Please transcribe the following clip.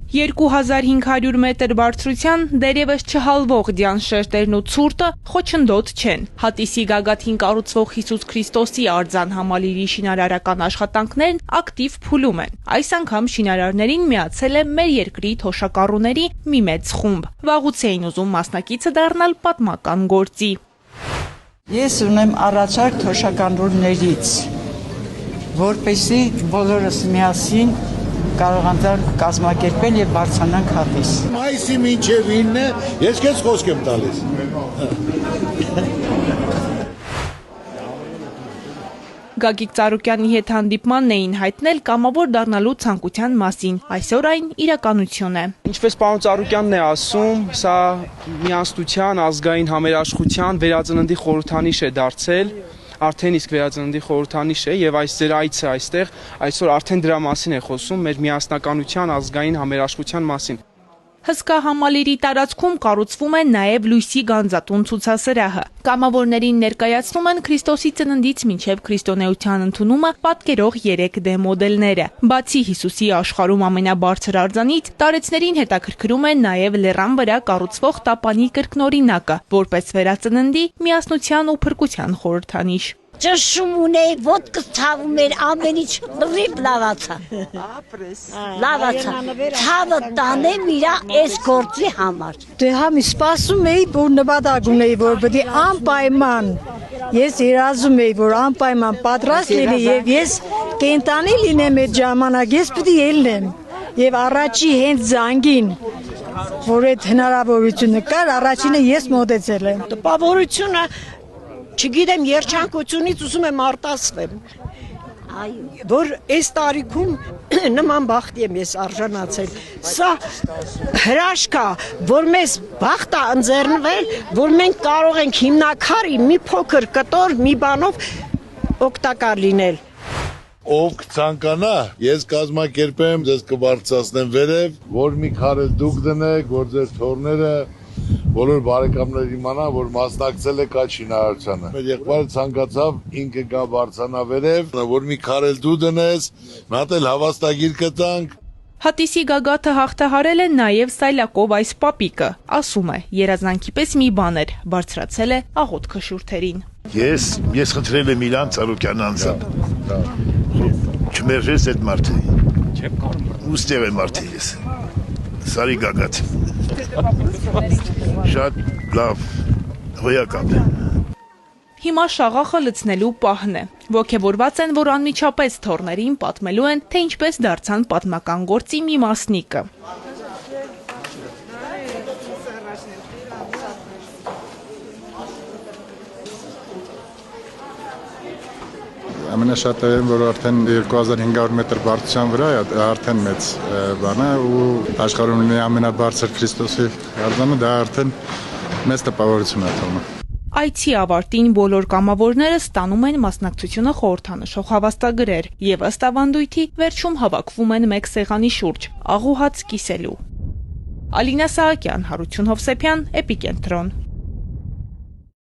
2500 մետր բարձրության դերևս չհալվող դյան շերտերն ու ցուրտը խոչընդոտ չեն։ Հատիսի գագաթին կառուցվող Հիսուս Քրիստոսի արձան համալիրի շինարարական աշխատանքներն ակտիվ փուլում են։ Այս անգամ շինարարներին միացել է մեր երկրի թոշակառուների մի մեծ խումբ։ Վաղուց էին ուզում մասնակիցը դառնալ պատմական գործի։ Ես ունեմ առաջարկ թոշակառուներից, որպեսզի բոլորս միասին կարողանանք կազմակերպել եւ բարձրանանք հատիս։ Մայիսի մինչեւ 9-ը ես քեզ խոսք եմ տալիս։ Գագիկ Ծառուկյանի հետ հանդիպմանն էին հայտնել կամավոր դառնալու ցանկության մասին։ Այսօր այն իրականություն է։ Ինչպես պարոն Ծառուկյանն է ասում, սա միասնության, ազգային համերաշխության վերածննդի խորհրդանիշ է դարձել, արդեն իսկ վերածննդի խորհրդանիշ է եւ այս ձեր այցը այստեղ այսօր արդեն դրա մասին է խոսում, մեր միասնականության, ազգային համերաշխության մասին։ Հսկա համալիրի տարածքում կառուցվում է նաև լույսի գանձատուն ցուցասրահը։ Կամավորներին ներկայացնում են Քրիստոսի ծննդից մինչև քրիստոնեության ընդունումը պատկերող 3D մոդելները։ Բացի Հիսուսի աշխարհում ամենաբարձր արձանից, տարեցներին հետաքրքրում է նաև լեռան վրա կառուցվող տապանի կրկնօրինակը, որպես վերածննդի, միասնության ու փրկության խորհրդանիշ։ Ճշում ունեի, ոտքս ցավում էր, ամեն ինչ լրիվ լավացա։ Լավացա։ Ցավը տանեմ իրա այս գործի համար։ Դե համի սպասում էի, որ նպատակ ունեի, որ պետք է անպայման ես երազում էի, որ անպայման պատրաստ լինի եւ ես կենտանի լինեմ այդ ժամանակ, ես պետք է ելնեմ։ Եվ առաջի հենց զանգին, որ այդ հնարավորությունը կար, առաջինը ես մոտեցել եմ։ Տպավորությունը չգիտեմ, երջանկությունից ուզում եմ արտասվեմ, որ այս տարիքում նման բախտի եմ ես արժանացել, սա հրաշք է, որ մեզ բախտ է ընձեռնվել, որ մենք կարող ենք հիմնակարի մի փոքր կտոր, մի բանով օգտակար լինել։ Ով կցանկանա, ես կազմակերպեմ, ձեզ կբարձրացնեմ վերև, որ մի քար դուք դնեք, որ ձեր թորները բոլոր բարեկամներ իմանան, որ մասնակցել է կա շինարարությանը։ Մեր եղբայրը ցանկացավ ինքը գա բարձրանա վերև, որ մի քար դու դնես, մի հատ էլ հավաստագիր կտանք։ Հատիսի գագաթը հաղթահարել է նաև Սայլակով այս պապիկը, ասում է, երազանքի պես մի բան էր, բարձրացել է աղոթքը շուրթերին։ Ես խնդրել եմ իրան Ծառուկյան անձամբ, չմերժես այդ մարդը, ուստեղ է մարդը ես, Սարի գագաթ, շատ լավ, հոյակապ է։ Հիմա շաղախը լցնելու պահն է։ Ոգևորված են, որ անմիջապես թորներին պատմելու են, թե ինչպես դարձան պատմական գործի մի մասնիկը։ Ամենաշատերն, որ արդեն 2500 մետր բարձրության վրա է, արդեն մեծ բան է ու աշխարհում ունի ամենաբարձր Քրիստոսի արձանը, դա արդեն մեծ տպավորություն է թողնում։ Այցի ավարտին բոլոր կամավորները ստանում են մասնակցությունը խորհրդանշող հավաստագրեր եւ ըստ ավանդույթի վերջում հավաքվում են մեկ սեղանի շուրջ, աղ ու հաց կիսելու։ Ալինա Սահակյան, Հարություն Հովսեփյան, Էպիկենտրոն։